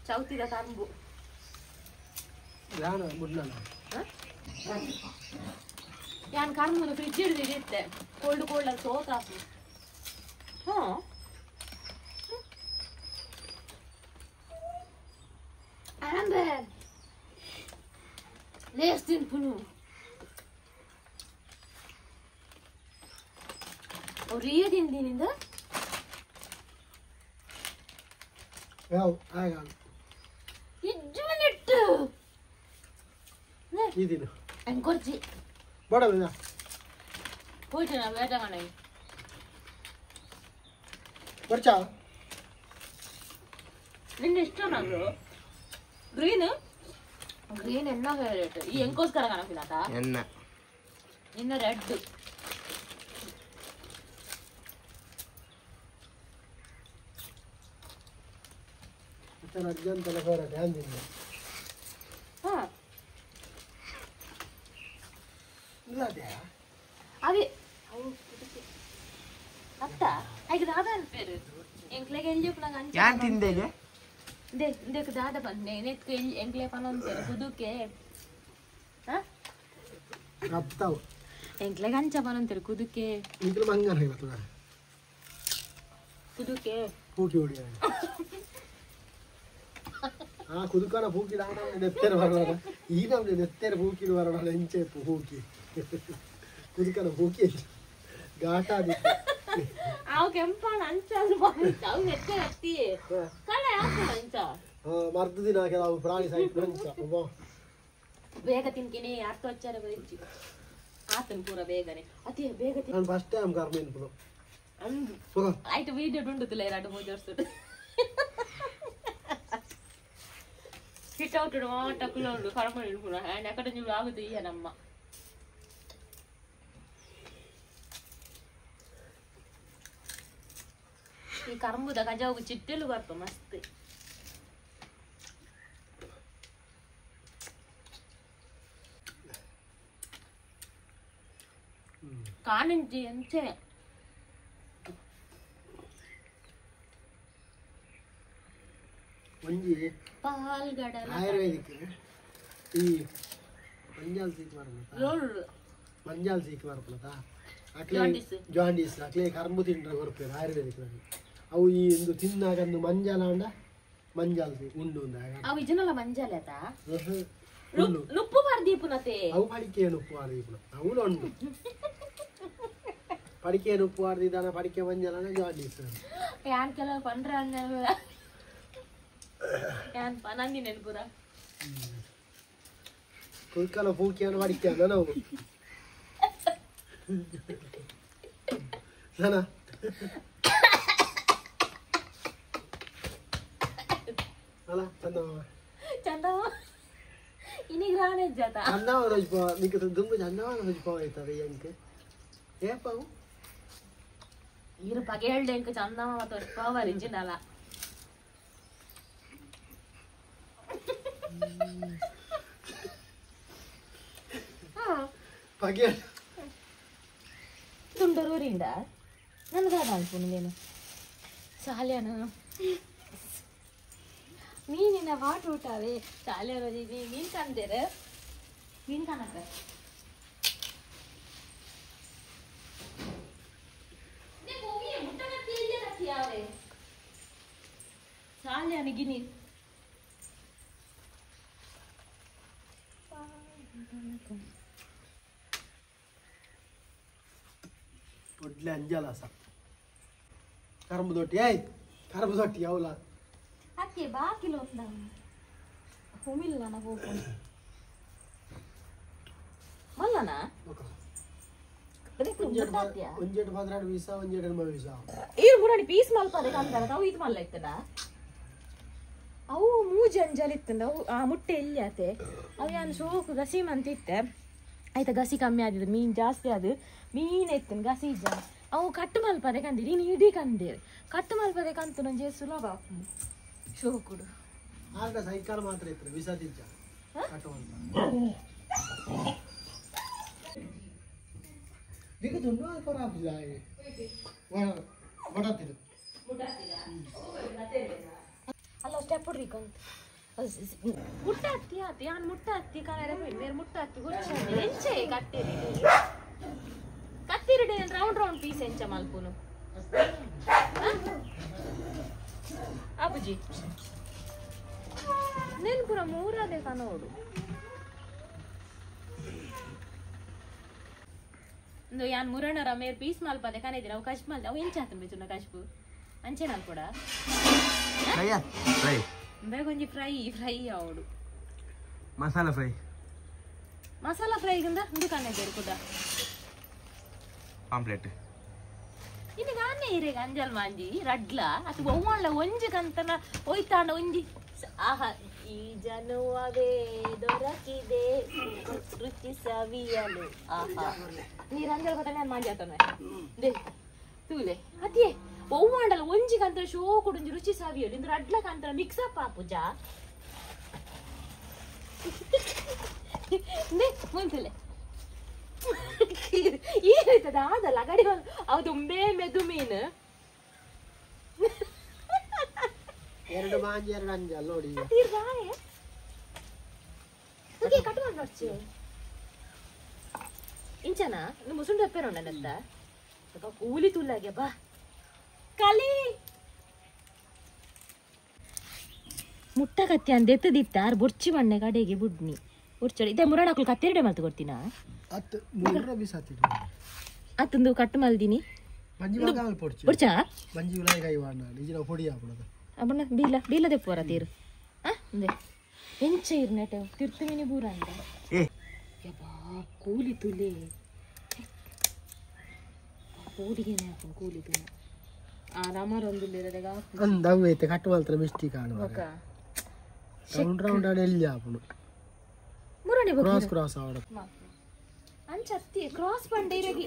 ಚೌತಿದ ಕಂಬು ಯಾನ್ ಕರ್ಮು fridge ಹಿಡಿದಿತ್ತೆ cold cold ಅಲ್ಲಿ ಸೋತಾಸು ಅಂದ್ರೆ ಲೇಸ್ ತಿನ್ಪುನು ಅವ್ರು ಈಗ ತಿಂದಿನಿಂದ ಇಜ್ಜುವನಿಟ್ಟು ಇದೀನು ಅಂಕೊರ್ಜಿ ಬಡವನ ಹೋಯ್ತು ನಾ ಬೇಡ ಮನೆ ಬರ್ಚಾ ನಿನ್ನ ಇಷ್ಟ ನಂದು ಗ್ರೀನ್ ಗ್ರೀನ್ ಎನ್ನ ಫೇವರೇಟ್ ಈ ಎಂಕೋಸ್ಕರ ಕಾಣಕ್ಕಿಲ್ಲ ಎನ್ನ ಇನ್ನ ರೆಡ್ ಅರ್ಜೆಂಟ್ ಎಲ್ಲ ಫೇವರೇಟ್ ಹ್ಯಾಂದಿಲ್ಲ అవి అత్త ఐదు దాదా అని పేరు ఎంక్లేకి వెళ్ళి చెప్పినాక ఇందకు దాదా పని నేను ఎత్తుకు వెళ్ళి ఎంక్లే పని అంటారు కుదుకే ಎಂಕ್ಲೆ ಗಂಚ ಬರಂತಾರೆ ಕುದಕ್ಕೆ ಕುದಕ್ಕೆ ಪೂಕಿ ಹೊಡಿ ಆ ಕುದುಕನ ಪೂಕಿ ನೆತ್ತೇರು ಬರೋಣ ಈ ನಮ್ಗೆ ನೆತ್ತೇರು ಪೂಕಿ ಬರೋಣ ಹೆಂಚೆ ಪೂಕಿ ಕುದುಕನ ಪೂಕಿ ಘಾಟ ಆದಿತ್ತು ಅವು ಕೆಂಪಣ್ಣ ಅಂಚಾದ್ರು ಅವು ನೆತ್ತೆ ಹತ್ತಿ ಕಳೆ ಹಾಕೋಣ ಅಂಚ ಮರ್ದ ದಿನ ಕೆಲವು ಪ್ರಾಣಿ ಸಾಯ್ತು ಅಂಚ ಬೇಗ ತಿನ್ಕಿನಿ ಅರ್ಥ ವಚ್ಚಾರ ಬರೀಚಿ ಆತನ್ ಪೂರ ಬೇಗನೆ ಅತಿ ಬೇಗ ತಿನ್ ನಾನು ಫಸ್ಟ್ ಟೈಮ್ ಕರ್ಮೇನ್ ಪುರ ಅಂದು ಆಯ್ತು ವಿಡಿಯೋ ಡುಂಡುತ್ತಿಲ್ಲ ಎರಡು ಮೂರು ವರ್ಷದ ಕಿಟೌಟ್ ಟಕ್ಲೋಡು ಕರ್ಮೇನ್ ಪುರ ಹ್ಯಾಂಡ್ ಎಕಡೆ ನೀವು ಆಗುತ್ತೆ ಈಗ ನಮ್ಮ ಈ ಕರ್ಮುದ ಗಜಾವು ಚಿಟ್ಟೆಲು ಬರ್ತ ಮಸ್ತ್ ಕಾಣಂಜಿ ಅಂಚೆ ಒಂಜಿ ಪಾಲ್ಗಡಲ ಆಯುರ್ವೇದಿಕ್ ಈ ಮಂಜಾಲ್ ಸೀಕ್ ಬರಲ್ಲ ಮಂಜಾಲ್ ಸೀಕ್ ಬರಲ್ಲ ಅಕ್ಲೆ ಜಾಂಡೀಸ್ ಅಕ್ಲೆ ಕರ್ಮು ತಿಂಡ್ರೆ ಬರ್ಪೇರು ಆಯುರ್ವೇದಿಕ್ ಅವು ಈ ಒಂದು ತಿನ್ನಾಗ ಒಂದು ಮಂಜಾಲ ಅಂಡ ಮಂಜಾಲ್ ಸೀಕ್ ಉಂಡು ಅವು ಇಜನಲ್ಲ ಮಂಜಾಲ ನುಪ್ಪು ಬರ್ದೀಪುನತೆ ಅವು ಪಡಿಕೆ ನುಪ್ಪು ಆರ್ದೀಪುನ ಅವಳು ಉಂಡು ಪಡಿಕೆ ನುಪ್ಪು ಆರ್ದಿದ್ದಾನ ಪಡಿಕೆ ಮಂಜಾಲ ಜಾಂಡೀಸ್ ಯಾನ್ ಕೆಲವು ಪಂಡ್ರ ಯಾನ್ ನಂದಿ ನೆನ್ಪುರ ಕುಲ್ಕಲ ಪೂಕಿಯನ್ನು ಪಡಿಕೆ ಅಲ್ಲ ನಾವು ಜನ ಅಲ್ಲ ಚಂದವ ಚಂದವ ಇನಿ ಗ್ರಾನೆ ಜತ ಚಂದವ ರೋಜ್ ಪೋ ನಿಕ ದುಂಬು ಚಂದವ ರೋಜ್ ಪೋ ಐತವೆ ಎಂಕೆ ಏಪವು ಇರು ಪಗೆಳ್ಡೆ ಎಂಕ ಚಂದವ ಮತ್ತು ಪವ ಒರಿಜಿನಲ್ ಪಗೆ ತುಂಡರೂರಿಂದ ನನಗಾದ ಅನ್ಪುನೇನು ಶಾಲೆನ ಮೀನಿನ ವಾಟ ಊಟವೇ ಶಾಲೆ ರೋಜಿಗೆ ಮೀನ್ ಕಾಣ್ತೀರ ಮೀನ್ ಕಾಣಕ ಶಾಲೆ ಅನಿಗಿನಿ ಒಡ್ಲೆ ಅಂಜಲಾಸ ಕರ್ಮು ದೊಟ್ಟಿ ಆಯ್ತು ಕರ್ಮು ದೊಟ್ಟಿ ಅವಲ ಅಕ್ಕೆ ಬಾಕಿಲೋ ಹೋಮಿಲ್ಲ ನಾ ಹೋಗು ಮಲ್ಲನ ಒಂಜೆಟ್ 12 ವೀಸಾ ಒಂಜೆಟ್ 80 ವೀಸಾ ಈ ಮುರಾಡಿ ಪೀಸ್ ಮಲ್ಪದೆ ಕಂತಾರ ಅವು ಇದು ಮಲ್ಲ ಇತ್ತದ ಅವು ಮೂಜಿ ಅಂಜಲ್ ಇತ್ತಂದ ಅವು ಆ ಮುಟ್ಟೆ ಎಲ್ಲಿ ಆತೆ ಅವು ಯಾನು ಶೋಕು ಗಸಿ ಮಂತಿತ್ತೆ ಆಯ್ತಾ ಗಸಿ ಕಮ್ಮಿ ಆದಿದ್ದು ಮೀನು ಜಾಸ್ತಿ ಆದ ಮೀನು ಎತ್ತನ್ ಗಸಿ ಜ ಅವು ಕಟ್ಟು ಮಲ್ಪದೆ ಕಂದಿರಿ ನೀನು ಇಡೀ ಕಂದಿರಿ ಕಟ್ಟು ಮಲ್ಪದೆ ಕಂತು ನಂಗೆ ಸುಲಭ ಶೋಕುಡು ಆಗ ಸೈಕಲ್ ಮಾತ್ರ ಇತ್ತು ವೀಸಾ ತಿಂಚ ಕಟ್ಟು ದಿಕ್ಕೆ ತುಂಡು ಆಲ್ಪರ ಆಪಿಲ್ಲ ವಡತಿರು ಅಲ್ಲ ಸ್ಟೆಪ್ ಹೊಡ್ರಿಕಂತ ಮುಟ್ಟ ಹತ್ತಿ ಆತಿ ಯಾನ್ ಮುಟ್ಟ ಹತ್ತಿ ಕಾಲ ಬೇರೆ ಮುಟ್ಟ ಹತ್ತಿ ಹುಚ್ಚ ಎಂಚೆ ಕತ್ತಿರಿಡೆ ರೌಂಡ್ ರೌಂಡ್ ಪೀಸ್ ಎಂಚ ಮಲ್ಪುನು ಅಬುಜಿ నేను కూడా మూరాదే కనోడు नो यान मुरणरा मेर पीस माल पदे काने दिना कश माल अव एं चातन बेचुना कशपु अंचे नाल ಕೂಡ ಫ್ರೈ ಬೇ ಕೊಂಚ ಫ್ರೈ ಆವಡು ಮಸಾಲಾ ಫ್ರೈ ಗಂದ ಇಂದು ಕಾನೆ ಬೇರೆ ಕೂಡ ಆಮ್ಲೆಟ್ ಇದು ನಾನೇ ಇರೆಗ ಅಂಜಲ್ ಮಾಂಜಿ ರಡ್ಲ ಅದು ಒವ್ವಳ್ಳ ಒಂಜಿ ಕಂತನ ಒಯ್ತಾಂಡ ಒಂಜಿ ಆಹಾ ಈ ಜನುವವೇ ದೊರಕಿದೆ ರುಚಿ ಸವಿಯಲು ಆಹಾ ನೀರಂಜಲ್ ಗೊತ್ತ ನಾನು ಮಾಂಜಿ ಆತನೆ ದೇ ತೂಲೆ ಅದೇ ಒವ್ವಾಂಡಲ ಒಂಜಿ ಕಂತನ ಶೋ ಕೊಡೊಂಜಿ ರುಚಿ ಸವಿಯಲು ಇಂದು ರಡ್ಲ ಕಂತನ ಮಿಕ್ಸ್ ಅಪ್ ಆಪುಜ ದೇ ಮುಂತಲೆ ಏನಾಯ್ತದ ಅದಲ್ಲ ಗಡಿ ಅದು ಮೆದು ಮೀನು ಎರಡು ಮಾಂಜಿ ಎರಡು ಅಂಜಲ್ ನೋಡಿ ಕಟ್ ಮಾಡಿ ನೋಡ್ಚಿ ಇಂಚನ ನಿಮ್ಮ ಮುಸುಂಡು ತಪ್ಪೇರೋ ನನ್ನತ್ತ ಕೂಲಿ ತುಲ್ಲಾಗೆ ಬಾ ಕಲಿ ಮುಟ್ಟ ಕತ್ತಿ ಅಂದ ಎತ್ತದಿತ್ತಾರ ಬೊರ್ಚಿ ಮಣ್ಣೆ ಕಡೆಗೆ ಬುಡ್ನಿ ಬೊರ್ಚಡಿ ಇದೇ ಮುರಾಣಕ್ಕಳು ಕತ್ತೆರಡೆ ಮಲ್ತು ಕೊಡ್ತೀನ ಅತ್ತೊಂದು ಕಟ್ಟು ಮಲ್ದಿನಿ ಬೊರ್ಚಾ ಅಬ್ಬಣ್ಣ ಬೀಲದೆ ಪೋರ ತೀರು ಅಂದೆ ಎಂಚ ಇರ್ನೆಟೆ ತಿರ್ತಿಮಿನಿ ಬೂರ ಅಂತ ಯಬ್ಬಾ ಕೂಲಿ ತುಲೆ ಕೂಡಿಗೆನೆ ಹಾಕೊಂಡು ಕೂಲಿ ತುಲೆ ಆರಾಮರೊಂದುಲ್ಲಿರದಾಗ ಅಂದವೈತೆ ಕಟ್ಟು ಮಾತ್ರ ಮಿಸ್ಟೇಕ್ ಆಡುವ ರೌಂಡ್ ಎಲ್ಲಿ ಆಪುನು ಮುರಣೆ ಕ್ರಾಸ್ ಆವಡ ಅಂಚತ್ತಿ ಕ್ರಾಸ್ ಪಂಡೆ ಇರಗಿ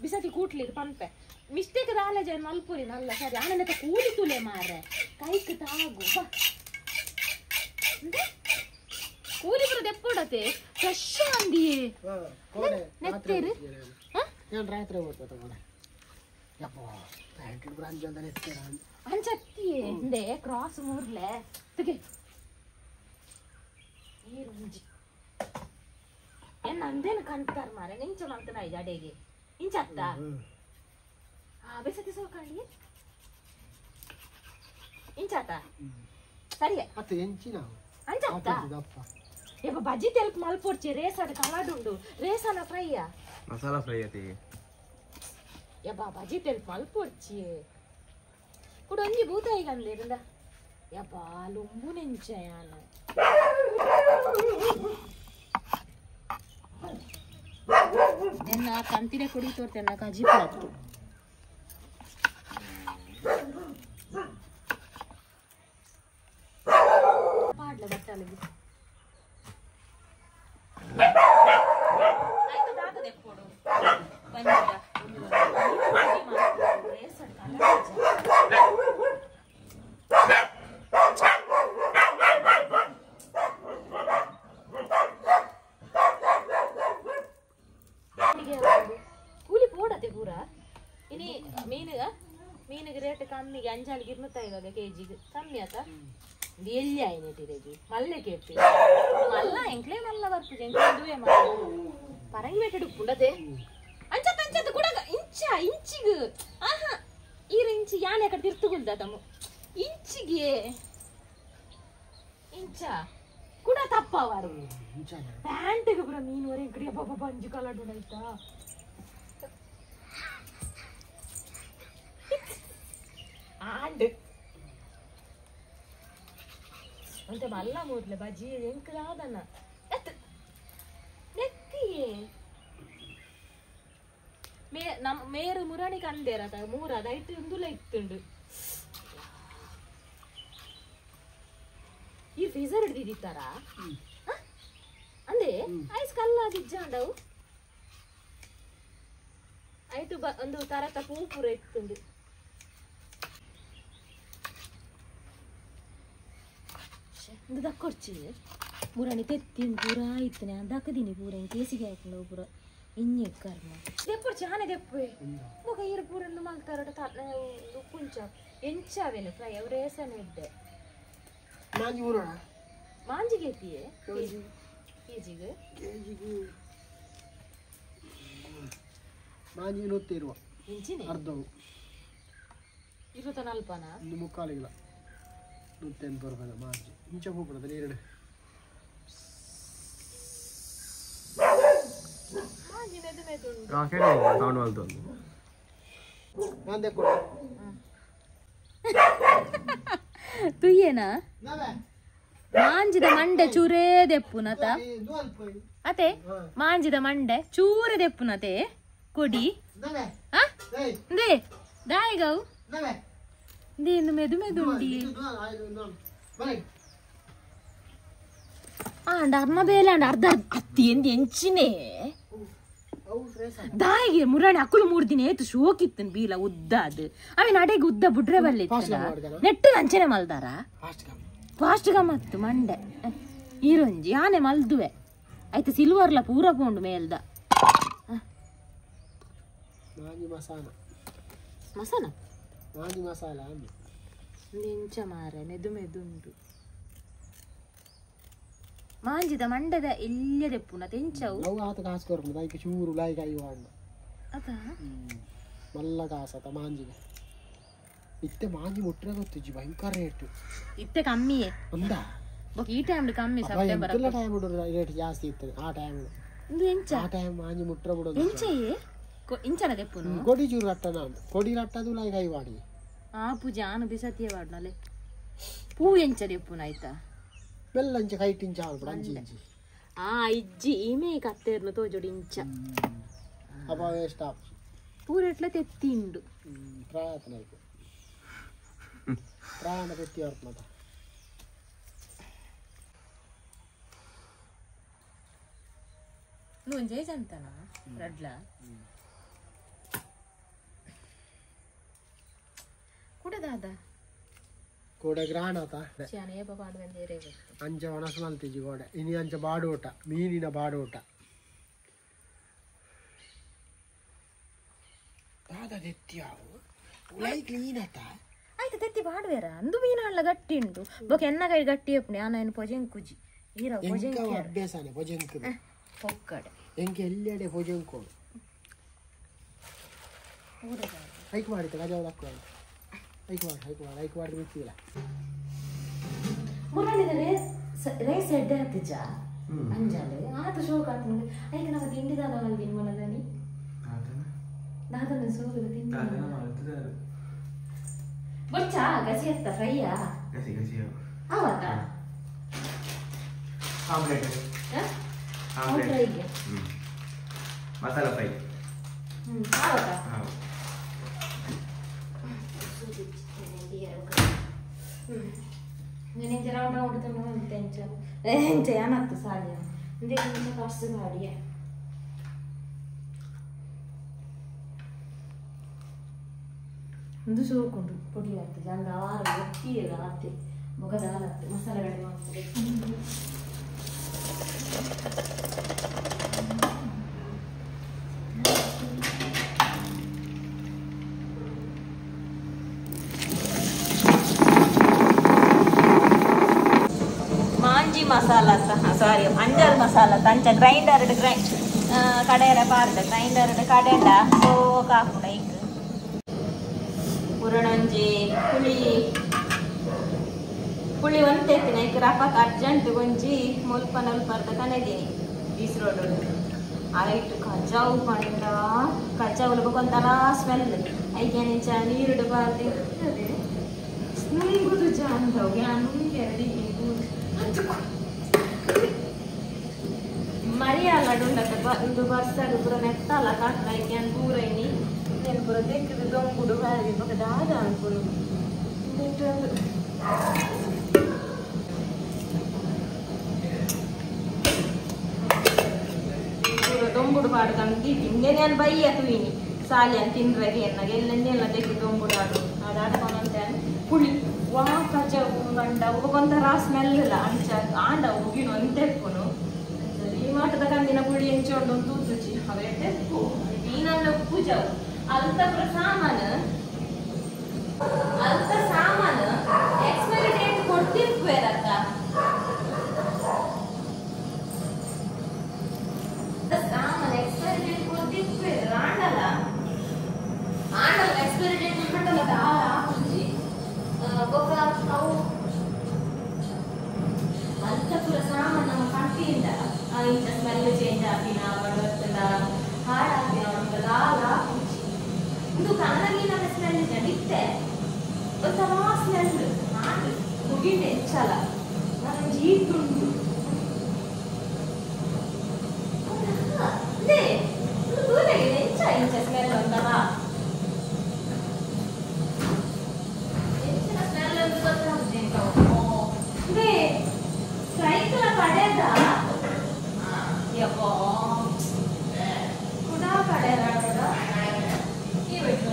ಬಿಸತಿ ಕೂಟ್ಲಿರ್ ಪಂಪೆ ಮಿಸ್ಟೇಕ್ ದಾಲ ಜನ ಮಲ್ಪುರಿ ನಲ್ಲ ಸರಿ ಆನಂದ ಕೂಲಿ ತುಲೆ ಮಾರೆ ಕೈಕ್ ತಾಗು ಕೂಲಿ ಬರೋದು ಎಪ್ಪಡತೆ ಫ್ರೆಶ್ ಅಂದಿಯೇ ನೆತ್ತೇರು ನಾನು ರಾತ್ರಿ ಹೋಗ್ತದೆ ಅಂಚತ್ತಿಯೇ ಇಂದೆ ಕ್ರಾಸ್ ಮೂರ್ಲೆ ತೆಗೆ ನೀರುಂಜಿ ಏನ್ ನಂದೇನು ಕಂತಾರ ಮಾರೆ ನಿಂಚ ಮಂತನ ಐದು ಅಡೆಗೆ ಇಂಚತ್ತ ಬೆಸತಿ ಸೋಕಾಳಿ ಇಂಚಾತ ಸರಿಯ ಮತ್ತೆ ಎಂಚಿನ ಅಂಚತ್ತ ಏಪ ಬಜ್ಜಿ ತೆಲ್ಕ್ ಮಲ್ಪೊರ್ಚಿ ರೇಸದ ಕಲಾಡುಂಡು ರೇಸನ ಫ್ರೈಯ ಮಸಾಲಾ ಫ್ರೈ ಅತಿ ಯಬ್ಬ ಬಜ್ಜಿ ತೆಲ್ಕ್ ಮಲ್ಪೊರ್ಚಿ ಕೂಡ ಒಂಜಿ ಭೂತ ಈಗ ಅಂದಿರಂದ ಯಬ್ಬ ಲುಂಬು ನೆಂಚಯಾನ ಎನ್ನ ಕಂತಿನ ಕುಡಿ ತೋರ್ತೇನ ಕಜಿ ಪಾತು ಪಾಡ್ಲ ಬಟ್ಟಲೆ ಆಯ್ತು ದಾಗದೆ ಕೊಡು ಬಂದಿದ ಕೂಲಿ ಪೋಡತೆ ಪೂರ ಇನಿ ಮೀನಿಗೆ ರೇಟ್ ಕಮ್ಮಿಗೆ ಅಂಜಾಲಿಗೆ 25 ಕೆಜಿಗೆ ಕಮ್ಮಿ ಆತ ಎಲ್ಲಿ ಆಯ್ನೆಟಿರೆಗಿ ಮಲ್ಲೆ ಕೇಪಿ ಮಲ್ಲ ಎಂಕ್ಲೆ ಮಲ್ಲ ಬರ್ಪುಜೆ ಎಂಕ್ಲೆ ದುವೆ ಮಾಡಿ ಪರಂಗಿ ಬೇಟೆಡು ಪುಂಡತೆ ಅಂಚತ್ತ ಕೂಡ ಇಂಚಿಗೆ ಆಹಾ ಈರ ಇಂಚಿ ಯಾನೆ ಕಡೆ ತಿರ್ತುಗುಲ್ದ ತಮ್ಮ ಇಂಚಿಗೆ ಇಂಚ ಕೂಡ ತಪ್ಪವಾರು ಪ್ಯಾಂಟಿಗೆ ಬರ ಮೀನುವರೆ ಕಡೆ ಬಾಬಾ ಬಂಜಿ ಕಲಾಡು ಆಯ್ತಾ ಆಂಡ್ ಅಂತೆ ಮಲ್ಲ ಮೂರ್ಲೆ ಬಜ್ಜಿ ಎಂಕದಾದನ ನೆತ್ತಿಯೇ ಮೇರು ಮುರಾಣಿ ಕಂಡೇರದ ಮೂರದ ಐಟು ಇಂದುಲ ಇತ್ತುಂಡು ಈ ಫ್ರೀಜರ್ ಹಿಡ್ದಿದ್ದಾರ ಅಂದೆ ಐಸ್ ಕಲ್ಲಾದಿಜ್ಜಾಂಡವು ಐಟು ಒಂದು ತರತ ಪೂ ಪೂರ ಇತ್ತುಂಡು ಒಂದು ದಕ್ಕೊಡ್ಚಿ ಮುರಾಣಿ ತೆತ್ತಿನ ಪೂರ ಇತ್ತನೆ ದಕ್ಕದಿನಿ ಪೂರ ಹಿಂಗೆ ಕೇಸಿಗೆ ಹಾಕೊಂಡು ಪೂರ ಇನ್ನೆ ಕರ್ಮ ದೆಪ್ಪು ಚಾನೆ ದೆಪ್ಪು ಮುಖ ಈರು ಪೂರನ್ನು ಮಲ್ತಾರ ಪುಂಚ ಎಂಚಾವೇನು ಫ್ರೈ ಅವ್ರ ಹೆಸನ ಇದ್ದೆ ಮಾಂಜಿ ಊರೋಣ ಮಾಂಜಿಗೆ ಎತ್ತಿಯೇ ಕೆಜಿಗೆ ಮಾಂಜಿ 100 ಇರುವ ಇಂಚಿನೇ ಅರ್ಧವು 24 ಒಂದು 3/4 ಕಿಲೋ 180 ರೂಪಾಯಿ ಮಾಂಜಿ ಇಂಚ ಹೋಗ್ಬಿಡೋದು ನೀರು ಮಾಂಜಿ ಮೆದು ಮೆದು ಉಂಟು ಸೌಂಡ್ ಬಲ್ತು ನಾನು ತೆಕ್ಕೊಡು ತುಯ್ಯೇನಾ ಮಾಂಜಿದ ಮಂಡೆ ಚೂರೇ ದೆಪ್ಪುನತ ಅತೆ ಮಾಂಜಿದ ಮಂಡೆ ಚೂರೇ ದೆಪ್ಪುನತೆ ಕೊಡಿ ದೇ ದಾಯಿಗವು ದೇನು ಮೆದು ಮೆದು ಉಂಡಿ ಆಂಡ ಅರ್ಮ ಬೇಲೆ ಅಂಡ ಅರ್ಧ ಅತ್ತಿ ಎಂದಿ ಎಂಚಿನೇ ದಾಯಿಗೆ ಮುರಾಣಿ ಅಕ್ಕಳು 3 ದಿನ ಏತು ಶೋಕಿತ್ತನ್ ಬೀಲ ಉದ್ದ ಅದು ಅವೆ ನಡೆಗೆ ಉದ್ದ ಬುಡ್ರೆ ಬಲ್ಲಿತ್ತಲ್ಲ ನೆಟ್ಟು ಅಂಚನೆ ಮಲ್ದಾರ ಫಾಸ್ಟ್ ಗಮ್ಮತ್ತು ಮಂಡೆ ಈರೊಂಜಿ ಆನೆ ಮಲ್ದುವೆ ಆಯ್ತು ಸಿಲ್ವರ್ಲ ಪೂರ ಪೋಂಡು ಮೇಲ್ದ ಮಾಂಜಿ ಮಸಾಲ ಮಸಾಲ ಮಾಂಜಿ ಮಸಾಲ ಎಂಚ ಮಾರೆ ಮೆದು ಮೆದುಂಟು ಮಾಂಜಿದ ಮಂಡದ ಇಲ್ಲದೆ ಪುನಃ ತೆಂಚವು ನಾವು ಆತ ಕಾಸು ಕೊರ್ಮ ದೈಕೆ ಚೂರು ಲಾಯಿ ಕಾಯಿ ವಾಡ್ನ ಅದ ಮಲ್ಲ ಕಾಸತ ಮಾಂಜಿಗೆ ಇತ್ತೆ ಮಾಂಜಿ ಮುಟ್ರೆ ಗೊತ್ತಿಜ್ಜಿ ಭಯಂಕರ ರೇಟ್ ಇತ್ತೆ ಕಮ್ಮಿಯೇ ಅಂದ ಈ ಟೈಮ್ ಕಮ್ಮಿ ಸೆಪ್ಟೆಂಬರ್ ಎಲ್ಲ ಟೈಮ್ ರೇಟ್ ಜಾಸ್ತಿ ಇರ್ತದೆ ಆ ಟೈಮ್ ಎಂಚ ಆ ಟೈಮ್ ಮಾಂಜಿ ಮುಟ್ರೆ ಬಿಡೋದು ಎಂಚಯೇ ಇಂಚನ ದೆಪ್ಪುನು ಕೊಡಿ ಚೂರು ರಟ್ಟ ನಾನು ಕೊಡಿ ರಟ್ಟದು ಲಾಯಿ ಕಾಯಿ ವಾಡಿ ಆ ಪೂಜೆ ಆನು ಬಿಸತಿಯೇ ವಾಡ್ನಲೆ ಪೂ ಎಂಚ ದೆಪ್ಪುನ ಆಯ್ತಾ ಬೆಲ್ಲಂಚ ಕೈಟಿಂಚ ಆಗ್ಬಿಡ ಅಂಚಿ ಇಂಚಿ ಆ ಇಜ್ಜಿ ಈಮೆ ಕತ್ತೇರ್ನು ತೋಜೋಡಿ ಇಂಚ ಅಪ್ಪ ವೇಸ್ಟ್ ಆಪ್ ಪೂರೆಟ್ಲ ತೆತ್ತಿಂಡು ಪ್ರಯತ್ನ ಆಯ್ತು ಪ್ರಾಣ ತೆತ್ತಿ ಹೊರತು ಮತ నువ్వు చేసంతనా రడ్ల ಕೂಡ ದಾದ ಕೋಡೆ ಗ್ರಾಣ ಆತ ಚಾನೆ ಬಾಡು ಬಂದೇರೆ ಅಂಚ ಒಣಸ್ ಮಲ್ತಿಜಿ ಕೋಡೆ ಇನಿ ಅಂಚ ಬಾಡೋಟ ಮೀನಿನ ಬಾಡೋಟ ದಾದ ತೆತ್ತಿಯಾವು ಉಲೈ ಕ್ಲೀನ್ ಆತ ಆಯ್ತು ತೆತ್ತಿ ಬಾಡುವೇರ ಅಂದು ಮೀನಾಳ ಗಟ್ಟಿ ಉಂಟು ಬೊಕ ಎನ್ನ ಕೈ ಗಟ್ಟಿ ಅಪ್ಪನೆ ಆನ ಪೊಜೆಂಕುಜಿ ಈರ ಪೊಜೆಂಕ ಅಭ್ಯಾಸನೆ ಪೊಜೆಂಕ ಹೊಕ್ಕಡೆ ಎಂಕೆ ಎಲ್ಲೆಡೆ ಪೊಜೆಂಕೋಡು ಹೈಕ್ ಮಾಡಿತ್ತು ಗಜಾವದ ಹಾಕುವ ಹೈಕ್ ಮಾಡಿ ಬಿತ್ತಿಲ್ಲ ಮುರಳಿದ ರೇಸ್ ಎಡ್ಡೆ ಹತ್ತಿಜ ಅಂಜಾಲೆ ಆತ ಶೋಕ ಆತನ ಐಕ ನಮ್ಮ ತಿಂಡಿ ದಾದ ಮಲ್ದಿನ ಮನದನಿ ದಾದನ ಸೋಗದ ತಿಂಡಿ ಬೊಚ್ಚ ಗಸಿ ಹತ್ತ ಫ್ರೈಯಾ ಗಸಿ ಆವತ್ತ ಆಮ್ಲೆಟ್ ಫ್ರೈಗೆ ಮಸಾಲ ಫ್ರೈ ಆವತ್ತ నేను రౌండ్ అవుతున్నాను తెంచాను ఏం చేయను అత్త సాలి ఇందే కొంచెం కష్టం గాడియే ಇಂದು ಸೋಕೊಂಡು ಪುಡಿ ಆಗ್ತದೆ ಅಂದ ಆರು ಒಟ್ಟಿಯಲ್ಲ ಆತೆ ಮೊಗದ ಹಾಲತ್ತೆ ಮಸಾಲೆಗಳು ಮಾಡ್ತದೆ ಮಾಂಜಿ ಮಸಾಲ ಸಾರಿ ಮಂಜಲ್ ಮಸಾಲ ತಂಚ ಗ್ರೈಂಡರ್ ಕಡೆಯರ ಪಾರ್ದ ಗ್ರೈಂಡರ್ ಕಡೆಂಡ ಸೋಕ ಹಾಕುಡ ಈಗ ಪುರಣಂಜಿ ಪುಳಿ ಒಂದು ತೆತ್ತಿನ ಈಗ ರಪಕ್ ಅರ್ಜೆಂಟ್ ಗೊಂಜಿ ಮುಲ್ಪ ನಲ್ಪರ್ದ ಕನೆದೀನಿ ಬೀಸ್ ರೋಡ್ ಆಯ್ತು ಕಜಾವು ಪಂಡ ಕಜಾವುಲು ಕೊಂತಲ ಸ್ಮೆಲ್ ಐಕೆ ನಿಂಚ ನೀರುಡು ಬಾರ್ದು ನುಂಗುದು ಜಾಂದವು ನುಂಗೆರಡಿ ಮರಿಯಲ್ಲಡು ಬರ್ಸಡು ಪುರ ನೆತ್ತಲ್ಲ ಕಟ್ಟ ಐಕೆ ಅನ್ ಪೂರೈನಿ నేను కూడా దగ్గర దొంగుడు వారి ఒక దాదా అనుకుని దొంగుడు పాడుకండి తిండే నేను బయ్య తూయిని సాలి అని తిండ్రగి ఎన్నగ ఎల్లెన్ని ಎಲ್ಲ దగ్గర దొంగుడు ఆడు ఆ దాటకొనంతే పుಳಿ వా కచ్చ గండ ఒక్కొంతర ಸ್ಮೆಲ್ ಇಲ್ಲ ಅಂಚ ಆಂಡ ಹೋಗಿನು ಅಂತೆಪ್ಪುನು ಈ ಮಾಟದ ಕಂದಿನ ಪುಳಿ ಎಂಚೊಂಡು ತೂತುಚಿ ಅವೇ ತೆಪ್ಪು ನೀನಲ್ಲ ಪೂಜಾವು ಅಲ್ತ ಸಾಮಾನು ಎಕ್ಸ್ಪೈರಿ ಡೇಟ್ ಕೊಡ್ತಿರ್ಬೇಕಲ್ಲ ಮುಗಿತೆ ಹೆಚ್ಚಲ್ಲ ನಾನು ಜೀತುಂಟು ದೂರಾಗಿದೆ ಹೆಚ್ಚ ಇಂಚ ಸ್ಮೆಲ್ ಉಂಟಲ್ಲ ಹೆಚ್ಚಿನ ಸ್ಮೆಲ್ ಅಂತ ಗೊತ್ತಾಗ್ತದೆ ಸೈಕಲ್ ಕಡೆದ ಯಪ್ಪೋ ಕುಡಾ ಕಡೆದ ಈ ವೈಟ್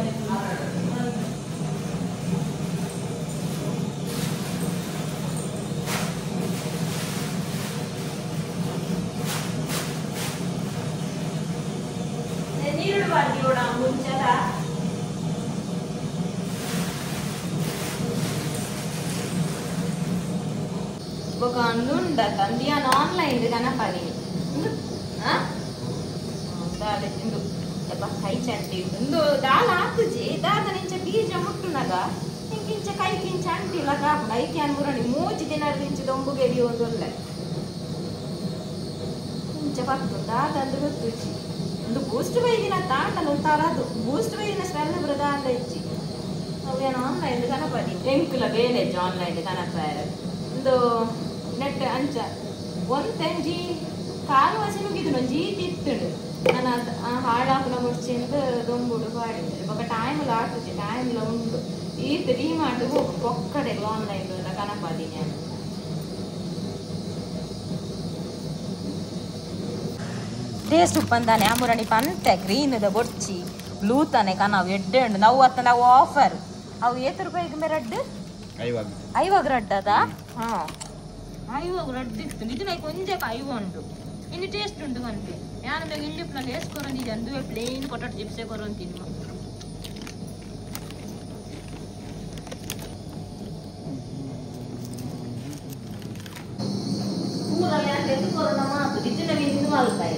ನೀರು ಬಾಡಿಯೋಡ ಮುಂಚೆದ ఒక అందుండ తందియాన్ ఆన్లైన్ కన పని దాಲೆ ಇಂದು ಯಪ್ಪ ಕೈ ಚಂಟಿ ಇಂದು ದಾಲ ಹಾಕುಜಿ ದಾದ ನಿಂಚ ಬೀಜ ಮುಟ್ಟುನಗ ಇಂಕಿಂಚ ಕೈ ಕಿಂಚ ಅಂಟಿಲ್ಲ ಕಾಪುನ ಐತಿ ಅನ್ಬುರನಿ ಮೂಜಿ ದಿನ ನಿಂಚ ದೊಂಬುಗೆ ಬಿ ಒಂದೊಳ್ಳೆ ಇಂಚ ಪತ್ತು ದಾದ ಅಂದು ಗೊತ್ತುಜಿ ಒಂದು ಬೂಸ್ಟ್ ಬೈದಿನ ತಾಂಡಲು ತಾರದು ಬೂಸ್ಟ್ ಬೈದಿನ ಸ್ಮೆಲ್ ಬರದ ಅಂದ ಇಜ್ಜಿ ಅವೇನು ಆನ್ಲೈನ್ ಕನಪದಿ ಎಂಕುಲ ಬೇಲೆಜ್ಜು ಆನ್ಲೈನ್ ಕನಪ ಒಂದು ನೆಟ್ ಅಂಚ ಒಂದು ತಂಜಿ ಕಾಲು ಹಸಿ ಮುಗಿದು ಜೀ ತಿತ್ತುಂಡು ನಾನು ಹಾಳಾಪುನ ಮುಡ್ಚಿಂದ ದೊಂಬುಡು ಪಾಡಿದ್ದೆ ಬೊಕ್ಕ ಟೈಮ್ಲ ಆಟುಜಿ ಟೈಮ್ಲ ಉಂಡು ಈತ್ ಡಿಮಾರ್ಟ್ ಹೋಗು ಪೊಕ್ಕಡೆ ಆನ್ಲೈನ್ ಕನಪದಿ ನಾನು ಟೇಸ್ಟ್ ಉಪ್ಪಂದಾನೆ ಆಮುರಣಿ ಪಂತೆ ಗ್ರೀನ್ದ ಬೊಡ್ಚಿ ಬ್ಲೂ ತಾನೆ ಕನಾವು ಎಡ್ಡೆ ಉಂಡು ನಾವು ಅತ್ತ ನಾವು ಆಫರ್ ಅವು ಏತು ರೂಪಾಯಿಗೆ ರೆಡ್ ಐವಾಗ ರೆಡ್ ಅದ ಹಾಂ ಐವಾಗ ರೆಡ್ ಇತ್ತು ಇದು ನೈಕ್ ಒಂದೇ ಐವ ಉಂಟು ಇನ್ನು ಟೇಸ್ಟ್ ಉಂಟು ಅಂತೆ ಯಾರು ಬೇಕು ಇಂಡಿಪ್ನಲ್ಲಿ వేసుకొరండి ಅಂದು ಪ್ಲೇನ್ పొటాటో చిప్సే కొరని తిను ಕೂರಲ್ಲಿ ಅಂತ ಎತ್ತುಕೊರೋಣ ಮಾತು ದಿನ ವಿಂದು ಮಲ್ತಾಯಿ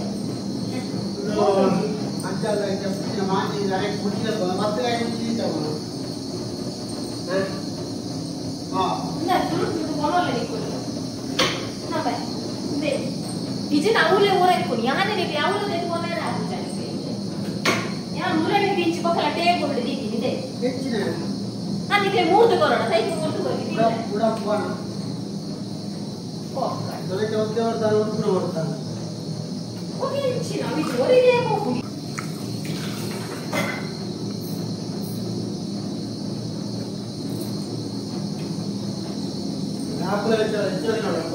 ಅಂಚಲ್ಲ ಇಂಚ ಮಾತಿ ಡೈರೆಕ್ಟ್ ಮುಚ್ಚಿಲ್ಲ ಮತ್ತೆ ಗಾಡಿ ಮುಚ್ಚಿದ್ದಾವ ಹಾ ಇಲ್ಲ ತುರುತು ಕೊನೋಲ್ಲ ನಿಕ್ಕು ನಾ ಬೈ ದೇ ಇಜಿನ ಅವಲೆ ಊರೈಕೊನಿ ಯಾನೆ ರೇಟ್ ಯಾವಲ ತೆಕೊನರ ಆಗುತ್ತಾನೆ ಯಾ ಊರನೆ ಬೀಚ್ ಪಕ್ಕಲ ಟೇಬಲ್ ದಿದಿ ಇದೆ ಹೆಚ್ಚಿನ ನನಗೆ ಮೂರ್ತು ಕೊರೋಣ ಸೈಕಲ್ ಮೂರ್ತು ಕೊರಿ ಕೂಡ ಪೋಣ ಓಕೆ ನನಗೆ ಒಂದೇ ವರ್ಷ ಉತ್ತರ ಮಾಡ್ತಾನೆ ಓಕೆ ಹೆಚ್ಚಿನ ವಿಚ್ ಒರಿದೆ ಹೋಗಿ ಆಪಲ್ ಹೆಚ್ಚು ನೋಡಪ್ಪ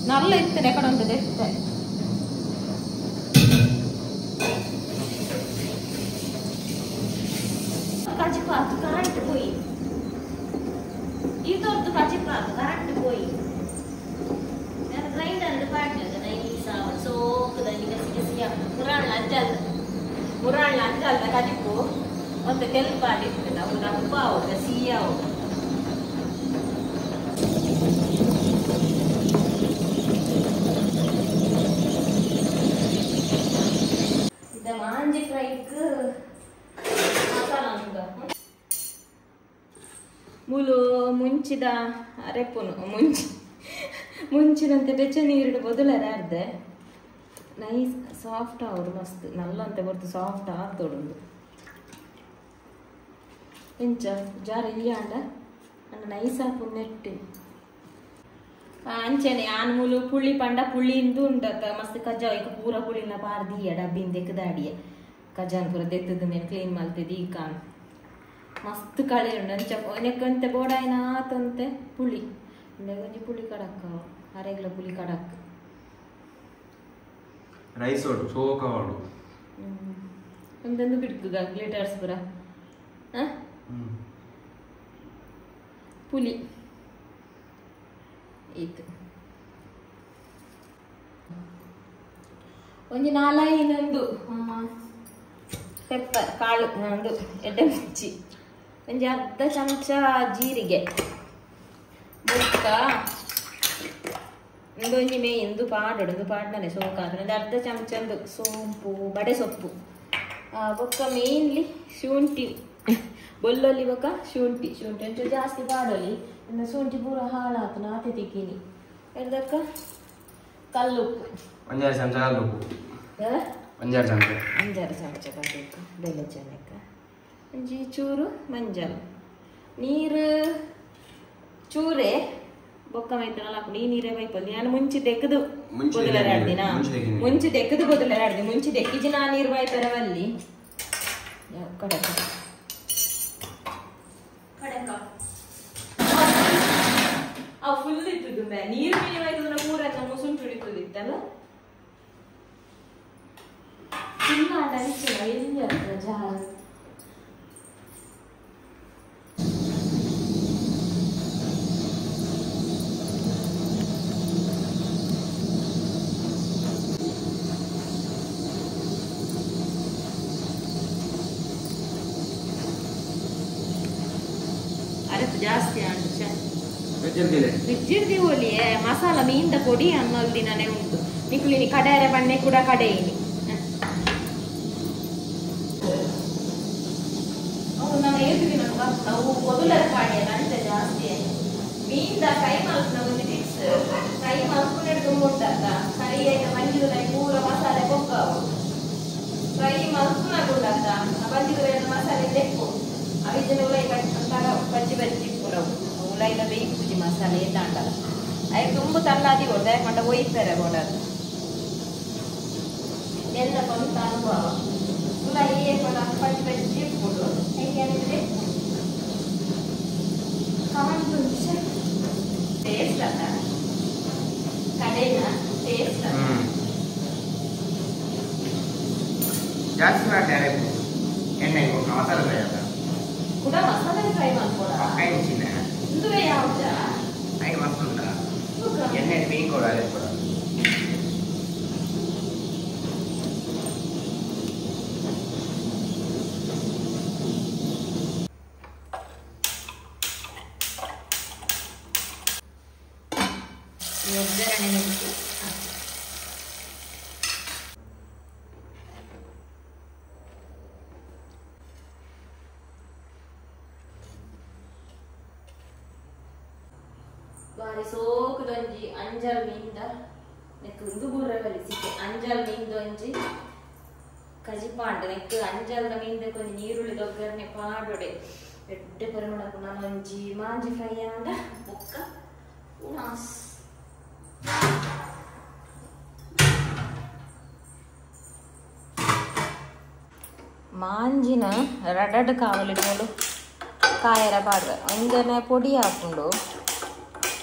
നല്ല ഇത്തിരി എక్కడ ഉണ്ട് എത്തെ കച്ചിപ്പാത്ത് കറണ്ട് പോയി ഇതൊരു കച്ചിപ്പാത്ത് കറണ്ട് പോയി ഞാൻ ഗ്രൈൻഡറിൽ പാടില്ല നൈസാവ സോക്ക് തന്നെ കസികസിയ മുറാളിൽ അഞ്ചാലത കച്ചിപ്പു ಒಂದು ಕೆಲ್ಪ್ ಆಗಿತ್ತು ನಾವು ರಪ್ಪ ಹೋಗ ಸಿಹಿಯ ಹೋಗ ಇದ ಮಾಂಜಿ ಫ್ರೈಕ್ ಮಸಾಲ ಅಂತ ಮುಲು ಮುಂಚಿದ ಅರೆಪ್ಪುನು ಮುಂಚಿನಂತೆ ಬೆಚ್ಚ ನೀರಿಡು ಬದಲಾರ ಅರ್ದೆ ನೈಸ್ ಸಾಫ್ಟ್ ಆವಡು ಮಸ್ತ್ ನಲ್ಲಂತೆ ಬರ್ತು ಸಾಫ್ಟ್ ಆತೋಡು ಎಂಚ ಜಾರ ಇಲ್ಲಾಂಡ ನನ್ನ ನೈಸ್ ಹಾಕು ನೆಟ್ಟು ಅಂಚನೆ ಆನ್ ಮುಲು ಪುಳ್ಳಿ ಪಂಡ ಪುಳ್ಳಿ ಇಂದು ಉಂಡತ ಮಸ್ತ್ ಕಜ್ಜಾವ ಈಗ ಪೂರ ಪುಳಿನ ಪಾರ್ದಿಯ ಡಬ್ಬಿನ ತೆಕ್ಕದಾಡಿಯ ಕಜ್ಜಾನ್ ಪೂರ ದೆತ್ತದ ಮೇಲೆ ಕ್ಲೀನ್ ಮಾಡ್ತಿದ್ದಿ ಈಗ ಮಸ್ತ್ ಕಳೆ ಉಂಡು ಅಂಚ ನೆಕ್ಕಂತೆ ಬೋಡಾಯಿನ ಆತಂತೆ ಪುಳಿ ಒಂಜಿ ಪುಳಿ ಕಡಕ್ಕ ಅರೆಗ್ಲ ಪುಳಿ ಕಡಕ್ ರೈಸ್ ಓಡು ಸೋಕ ಓಡು ಒಂದೊಂದು ಬಿಡ್ಕುಗ ಗ್ಲಿಟರ್ಸ್ ಪೂರ ಪುಲಿ ಇದು ಒಂದು ನಾಲ್ಕೈದು ಪೆಪ್ಪರ್ ಕಾಳು ಒಂದು ಎಡ್ಡೆ ಮಿರ್ಚಿ ಒಂದು ಅರ್ಧ ಚಮಚ ಜೀರಿಗೆ ಬೊಕ್ಕ ಒಂದೊಂದು ಮೇಯಿಂದು ಪಾಡೋದು ಪಾಡ್ನೇ ಸೋಕಾದ್ರೆ ಒಂದು ಅರ್ಧ ಚಮಚ ಒಂದು ಸೋಂಪು ಬಡೆ ಸೊಪ್ಪು ಬೊಕ್ಕ ಮೇನ್ಲಿ ಶುಂಠಿ ಬೊಲ್ಲೊಲ್ಲಿ ಬೊಕ್ಕ ಶುಂಠಿ ಒಂಚೂರು ಜಾಸ್ತಿ ಪಾಡೋಲಿ ಇನ್ನು ಶುಂಠಿ ಪೂರ ಹಾಳಾತು ನಾತೆ ತಿಕ್ಕಿನಿ ಎಡ್ದಕ್ಕ ಕಲ್ಲುಪ್ಪು ಒಂದೆರಡು ಚಮಚ ಕಲ್ಲುಪ್ಪು ಅಂಜಾರು ಚಮಚ ಬರಬೇಕು ಬೆಲ್ಲ ಚೆನ್ನಕ್ಕ ಒಂಜಿ ಚೂರು ಮಂಜಲ್ ನೀರು ಚೂರೇ ಬೊಕ್ಕ ಮೈತನಲ್ಲ ಹಾಕೊಂಡು ಈ ನೀರೇ ಬೈಪಲ್ಲಿ ನಾನು ಮುಂಚೆ ತೆಗೆದು ಬದಲಾಡ್ದಿನ ಮುಂಚೆ ತೆಗೆದು ಬದಲಾಡ್ದಿ ಮುಂಚೆ ತೆಕ್ಕಿಜಿ ನಾ ನೀರು ಬೈತಾರವಲ್ಲಿ ಕಡಕ ಕಡಕ ಅವು ಫುಲ್ ಇತ್ತು ನೀರು ಮೀನು ಬೈತದ ಮೂರನ್ನ ಮುಸುಂಟು ಹಿಡಿತದಿತ್ತಲ್ಲ ಇಲ್ಲ ಅನಿಸಿಲ್ಲ ಎಲ್ಲಿ ಅಂತ ಜಾರ ಜಾಸ್ತಿ ಫ್ರಿಜ್ಜಿರ್ದಿ ಹೋಲಿ ಮಸಾಲ ಮೀಂದ ಪೊಡಿ ಅನ್ನೋದು ದಿನನೇ ಉಂಟು ನಿಕ್ಲಿನಿ ಕಡೆಯರ ಬಣ್ಣೆ ಕೂಡ ಕಡೆಯಿನಿ ನಾವು ಹೇಳ್ತೀವಿ ನಾವು ಮೊದಲರ ಕಾಡಿಯ ನಂಟ ಜಾಸ್ತಿ ಮೀಂದ ಕೈ ಮಲ್ಪನ ಒಂದು ಟಿಪ್ಸ್ ಕೈ ಮಲ್ಪನ ತುಂಬಿಟ್ಟಾಗ ಕೈ ಆಯ್ತಾ ಮಂಜಿದ ಪೂರ ಮಸಾಲೆ ಕೊಕ್ಕಾವು ಕೈ ಮಲ್ಪನ ಕೊಟ್ಟಾಗ ಬಂದಿದ್ರೆ ಮಸಾಲೆ ತೆಕ್ಕು ಅವಿಜನ ಉಲೈ ಬಜ್ಜಿ ಬಜ್ಜಿ ಪೂರವು ಉಲೈನ ಬೇಯಿಸಿ ಮಸಾಲೆ ತಾಂಡಲ್ಲ ಅಯ್ಯ ತುಂಬ ತಲ್ಲಾದಿ ಕೊಡ್ದೆ ಯಾಕಂಡ ಒಯ್ತಾರೆ ಕೊಡೋದು ಎಲ್ಲ ಬಂದು ಅನುಭವ ಉಲೈ ಬಜ್ಜಿ ಬಜ್ಜಿ ಕೊಡು ಹೇಗೆ ಕಮೆಂಟ್ ಟೇಸ್ಟ್ ಅಲ್ಲ ಕಡೆನ ಟೇಸ್ಟ್ ಅಲ್ಲ ಜಾಸ್ತಿ ಮಾಡ್ತಾರೆ ಎಣ್ಣೆ ಮಸಾಲೆ ಫ್ರೈ ಅಲ್ಲ ಕೂಡ ಮಸಾಲೆ ಫ್ರೈ ಮಾಡ್ಕೊಡ ಚಿನ್ನ ಇಂದುವೆ ಯಾವ್ದ ಐ ಮಸ್ತ್ ಉಂಟಾ ಎಣ್ಣೆ ಬೇಯಿಸಿ ಕೊಡ ಅದೇ ಕೊಡ ಒಗ್ಗರಣೆ ಮೆಣಸು ಬಾರಿ ಸೋಕುದೊಂಜಿ ಅಂಜಲ್ ಮೀಂದ ನೆಕ್ ಉಂದುಬೂರ ಕಲಿಸಿಕ್ಕೆ ಅಂಜಲ್ ಮೀಂದೊಂಜಿ ಕಜಿ ಪಾಂಡ ನೆಕ್ ಅಂಜಲ್ದ ಮೀಂದ ಕೊಂಚ ನೀರುಳ್ಳಿ ಒಗ್ಗರಣೆ ಪಾಡೊಡೆ ಎಡ್ಡೆ ಪರಿಮಳಕ್ಕೂ ನಾನು ಒಂಜಿ ಮಾಂಜಿ ಫ್ರೈ ಆಂಡ ಬೊಕ್ಕ ಉನಾಸ್ ಮಾಂಜಿನ ರಡಡ್ ಕಾವಲಿಟ್ಟು ಕಾಯರ ಪಾಡ್ವೆ ಒಂದನೆ ಪೊಡಿ ಹಾಕೊಂಡು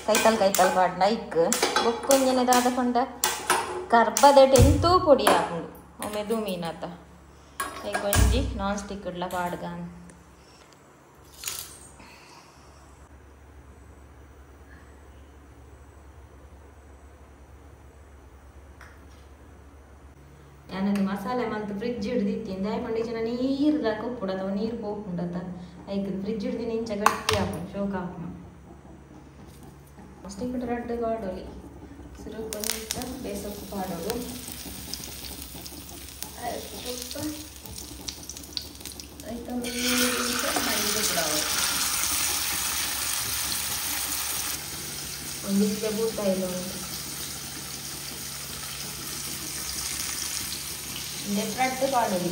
ಕೈತಲ್ ಪಾಡ್ನ ಇಕ್ ಬೊಕ್ಕೊಂಜನೆ ದಾದಕೊಂಡ ಕರ್ಬದ ಟೆಂತೂ ಪೊಡಿ ಹಾಕೊಂಡು ಮೆದು ಮೀನಾತ ಕೈ ಕೊಂಜಿ ನಾನ್ ಸ್ಟಿಕ್ ಇಡ್ಲ ಪಾಡ್ಗಾನ್ ഞാനൊന്ന് മസാല മലത്ത് ഫ്രിഡ്ജ് എടുത്തിട്ടുണ്ട് പണ്ട് ജന നീരിലാക്ക ഉപ്പിടത്ത നീര് പോക്കുണ്ടത്ത അതിക്ക് ഫ്രിഡ്ജ് എടുത്തിന് ഇഞ്ച ഗട്ടിയാക്കും ഷോക്കാക്കണം ಅಷ್ಟೇ ಬಿಟ್ಟು ರಡ್ಡು ಪಾಡೋಲಿ ಸಿರು ಕೊಂಚ ಬೇಸೊಪ್ಪು ಪಾಡೋದು ತುಪ್ಪ ಆಯ್ತು ಮೈದು ಬಿಡೋದು ಒಂದಿಗೆ ಬೂತ ಇಲ್ಲ ಉಂಟು ರಡ್ಡು ಪಾಡೋಲಿ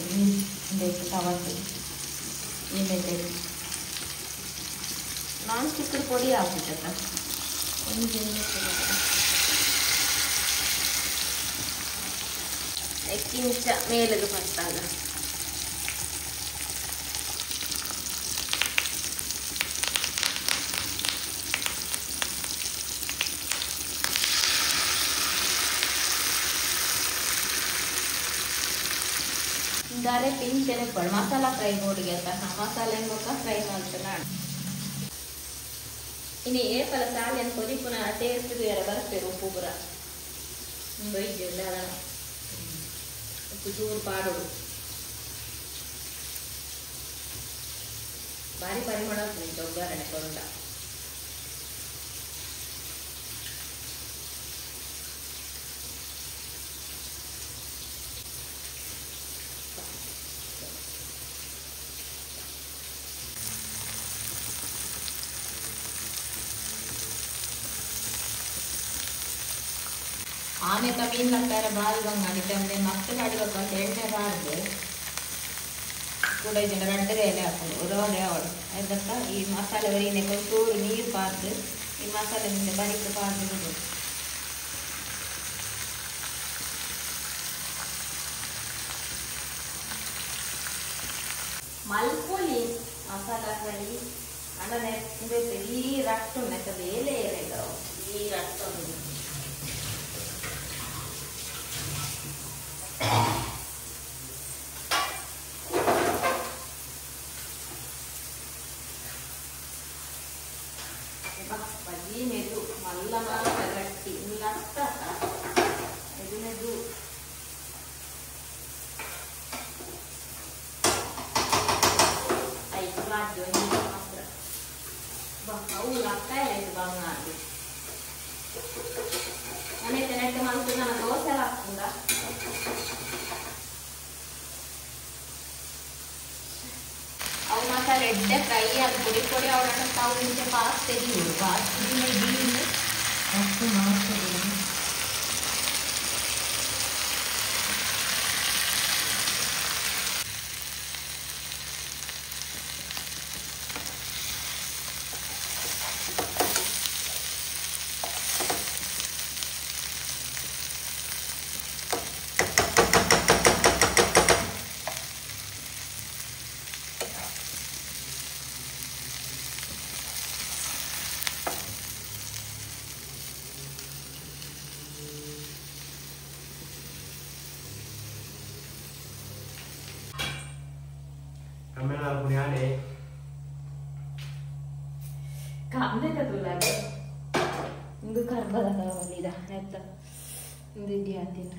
ಬೇಕು ತವತ್ತು ಏನಿದೆ ನಾನ್ ಸ್ಟಿಕ್ ಪೊಡಿ ಹಾಕ್ಬಿಟ್ಟತ್ತ ಕಿಂಚ ಮೇಲದು ಪತ್ತಾಗ ದಾರೆ ಪಿಂಚನೆ ಪಡ್ ಮಸಾಲ ಫ್ರೈ ನೋಡಿಗೆ ಮಸಾಲೆ ಫ್ರೈ ಮಾಡ್ತಾನೆ ಇನ್ನು ಏಪಲ ಸಾಲಿಯನ್ನು ಕೊದಿಪುನ ಟೇಸ್ಟ್ ಬೇರೆ ಬರ್ತೇವೆ ಉಪ್ಪು ಪುರ ಒಯ್ದಿಲ್ಲ ಉಪ್ಪು ಚೂರು ಪಾಡೋದು ಭಾರಿ ಪರಿಮಳ ಒಗ್ಗರಣೆ ಕೊರಂಡ ಆಮೇಲೆ ಮೀನು ಹಾಕ್ತಾರೆ ಬಾಲ್ಗಂಗೆ ಅಡಿಕೆ ಮತ್ತೆ ಕಡಿಬೇಕು ಅಂತ ಎಣ್ಣೆ പാടുന്നത് കൂടെ ഇതിൻ്റെ 2 ഇല ആക്കുന്നു ഓരോടെ ആവണം എന്നിട്ട് ഈ മസാല വരിനൊക്കെ ചോറ് നീര് പാർത്ത് ഈ മസാല ഇതിൻ്റെ ബരിക്ക് പാർത്തിട്ട് മൽപ്പൊടി മസാല കറി അങ്ങനെ ഈ റട്ടുണ്ടൊക്കെ വേലേ ഉണ്ടാവും ഈ റട്ടുണ്ട് ಬಜ್ಜಿನೆದು ಮಲ್ಲ ಮಾತ್ರ ಗಟ್ಟಿ ಇಲ್ಲತ್ತ ಇದನ್ನೆದು ಐದು ಬಾಜು ಮಾತ್ರ ಅವು ಲಕ್ಕ ಇದು ಬಂಗಾಡಿ ಮನೆಗೆ ನೆಟ್ಟು ಮಾಡ್ತು ನನ್ನ ದೋಸೆ ಹಾಕ್ತುಂಡ ಅವು ಮಾತ್ರ ರೆಡ್ಡೆ ಫ್ರೈ ಅದು ಪುಡಿ ಪುಡಿ ಅವಳನ್ನು ತಾವು ಮುಂಚೆ ಪಾಸ್ ತೆಗಿಯುವುದು ಪಾಸ್ ತೆಗಿಯುವುದು ಅಷ್ಟು ಮಾಡ್ತೀವಿ Kamera punya adek. ಕಾಮನೆ ತಗೊಳ್ಳಾಗ ಇಂದು ಕರ್ಬದ ಕಾವಲಿದ ಆಯ್ತಾ ಇಂದು ಇಡ್ಡಿ ಹಾಕ್ತೀನಿ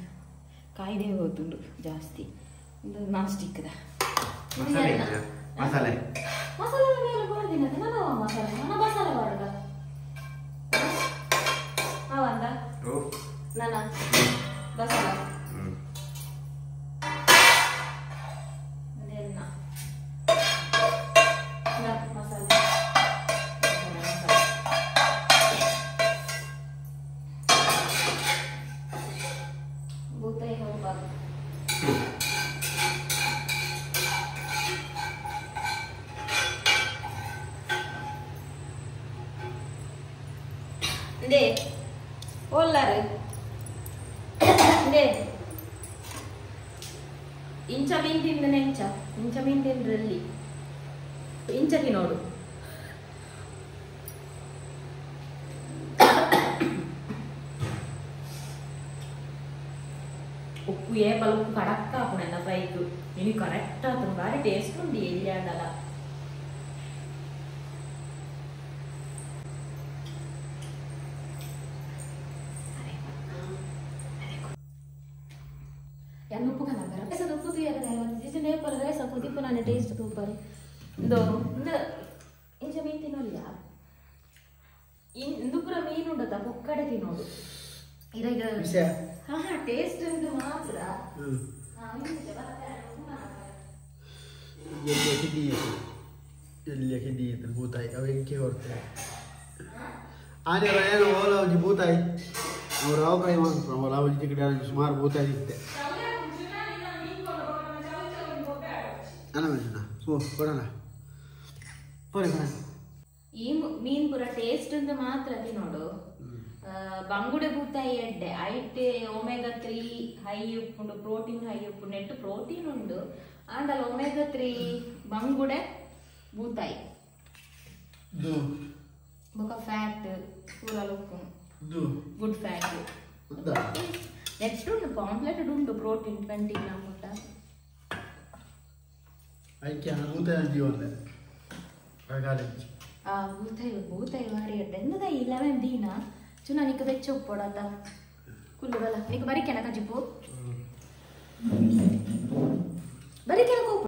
ಕಾಯ್ದೆ ಹೋಗುಂಡು ಜಾಸ್ತಿ ಇಂದು ನಾನ್ ಸ್ಟಿಕ್ದ Masale. ಮಸಾಲೆ ಮೇಲೆ ಬರ್ದಿನ ನಾನು ಮಸಾಲೆ ನಾನು ಮಸಾಲೆ ಮಾಡ್ದ ಅವಂದ Oh. ನನ್ನ ಮಸಾಲೆ ಅದೆಲ್ಲ ಮಸಾಲೆ ಬೂತಾಯಿ ಹೋಗ್ಬಾರ್ದು ದೇ ಓಲ್ಲಾರು ದೇ ಇಂಚ ಮೀನ್ ತಿಂದನೆ ಇಂಚ ಮೀನ್ ತಿಂದ್ರಲ್ಲಿ ಇಂಚಕ್ಕೆ ನೋಡು ಉಪ್ಪು ಏಪಲ ಉಪ್ಪು ಕಡಕ್ಕ ಹಾಕೋಣ ಫ್ರೈದು ಇನ್ನು ಕರೆಕ್ಟ್ ಆತು ಬಾರಿ ಟೇಸ್ಟ್ ಉಂಟು ಎಲ್ಲಿ ಆಡಲ್ಲ ಉಪ್ಪು ಕನ್ನಡ ಉಪ್ಪು ನೇಪಲ್ ರೈಸ್ ಕುದಿಪ್ಪು ನಾನು ಟೇಸ್ಟ್ ತೂಪರಿ ಇದು ಇಂಚ ಮೀನು ತಿನ್ನೋಲ್ಲ ಇಂದು ಪುರ ಮೀನು ಉಂಟದ ಪೊಕ್ಕಡೆ ತಿನ್ನೋದು ಹಾ ಟೇಸ್ಟ್ ಉಂಟು ಮಾತ್ರ ಎಲ್ಲಿಯಕ್ಕೆ ದೀಯತ್ರ ಭೂತಾಯಿ ಅವೆಂಕೆ ಹೊರ್ತೇವೆ ಆನೆ ಏನು ಓಲ ಒಂಜಿ ಭೂತಾಯಿ ಅವ್ರು ಅವಕಾಯಿ ಮಾಡ್ತಾರೆ ಅವ್ರು ಅವಳಿ ಕಡೆ ಸುಮಾರು ಭೂತಾಯಿ ಇತ್ತೆ ಅಲ್ಲ ಮೇಡಮ್ ಓ ಕೊಡೋಣ ಕೊಡಿ ಕೊಡೋಣ ಈ ಮೀನ್ ಪುರ ಟೇಸ್ಟ್ ಅಂತ ಮಾತ್ರ ತಿನ್ನೋಡು ಬಂಗುಡೆ ಬೂತಾಯಿ ಎಡ್ಡೆ ಐಟೆ ಒಮೆಗಾ 3 ಹೈ ಉಪ್ಪುಂಡು ಪ್ರೋಟೀನ್ ಹೈ ಉಪ್ಪು ನೆಟ್ಟು ಪ್ರೋಟೀನ್ ಉಂಡು ಆಂಡಲ ಒಮೆಗಾ 3 ಬಂಗುಡೆ ಬೂತಾಯಿ ಬೊಕ ಫ್ಯಾಟ್ ಪೂರ ಉಪ್ಪು ಗುಡ್ ಫ್ಯಾಟ್ ನೆಕ್ಸ್ಟ್ ಉಂಡು ಕಾಂಪ್ಲೆಟ್ ಉಂಡು ಪ್ರೋಟೀನ್ 20 ಗ್ರಾಮ್ ಉಂಟ ಐಕೆ ಭೂತಾಯಿ ಜೀವನ ಭೂತಾಯಿ ವಾರಿ ಎಡ್ಡೆ ಎಂದದ 11 ದಿನ ಚುನಾ ನಿಕ್ಕ ಬೆಚ್ಚ ಉಪ್ಪೊಡತ ಕುಲ್ಲುಗಲ ನಿಕ್ಕ ಬರಿಕೆನ ಕಜಿಪು ಬರಿಕೆನ